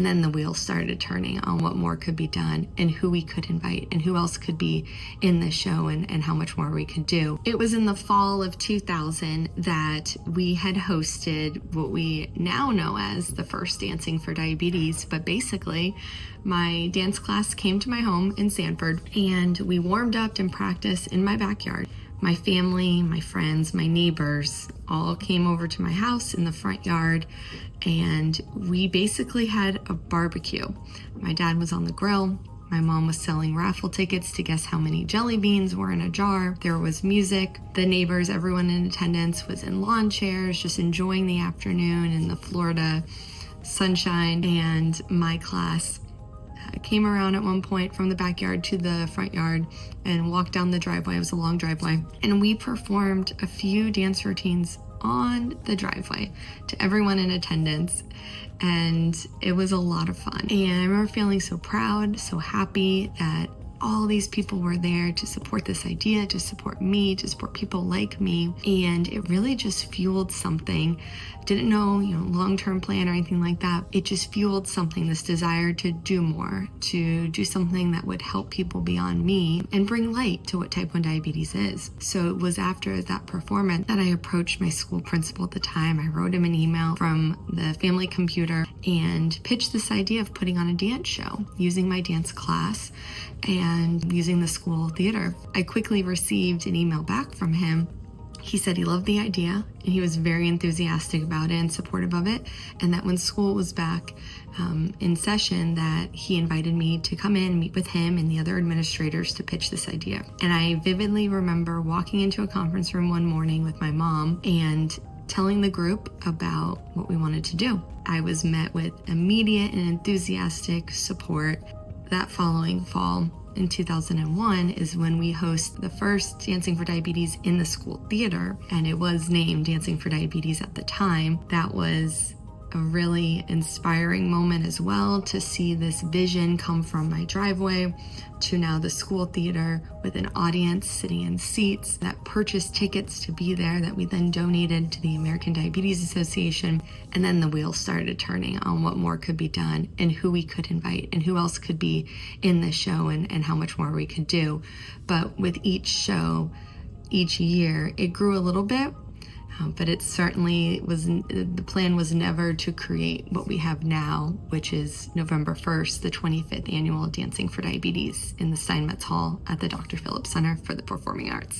And then the wheels started turning on what more could be done and who we could invite and who else could be in the show and how much more we could do. It was in the fall of 2000 that we had hosted what we now know as the first Dancing for Diabetes, but basically my dance class came to my home in Sanford and we warmed up and practiced in my backyard. My family, my friends, my neighbors all came over to my house in the front yard and we basically had a barbecue. My dad was on the grill. My mom was selling raffle tickets to guess how many jelly beans were in a jar. There was music. The neighbors, everyone in attendance was in lawn chairs, just enjoying the afternoon in the Florida sunshine. And my class came around at one point from the backyard to the front yard and walked down the driveway. It was a long driveway. And we performed a few dance routines on the driveway to everyone in attendance. And it was a lot of fun. And I remember feeling so proud, so happy that all these people were there to support this idea, to support me, to support people like me. And it really just fueled something. Didn't know, long-term plan or anything like that. It just fueled something, this desire to do more, to do something that would help people beyond me and bring light to what type 1 diabetes is. So it was after that performance that I approached my school principal at the time. I wrote him an email from the family computer and pitched this idea of putting on a dance show using my dance class and using the school theater. I quickly received an email back from him. He said he loved the idea and he was very enthusiastic about it and supportive of it, and that when school was back in session that he invited me to come in and meet with him and the other administrators to pitch this idea. And I vividly remember walking into a conference room one morning with my mom and telling the group about what we wanted to do. I was met with immediate and enthusiastic support. That following fall, in 2001, is when we host the first Dancing for Diabetes in the school theater, and it was named Dancing for Diabetes at the time. That was a really inspiring moment as well, to see this vision come from my driveway to now the school theater with an audience sitting in seats that purchased tickets to be there that we then donated to the American Diabetes Association. And then the wheels started turning on what more could be done and who we could invite and who else could be in the show and how much more we could do. But with each show, each year, it grew a little bit. But it certainly was, the plan was never to create what we have now, which is November 1st, the 25th annual Dancing for Diabetes in the Steinmetz Hall at the Dr. Phillips Center for the Performing Arts.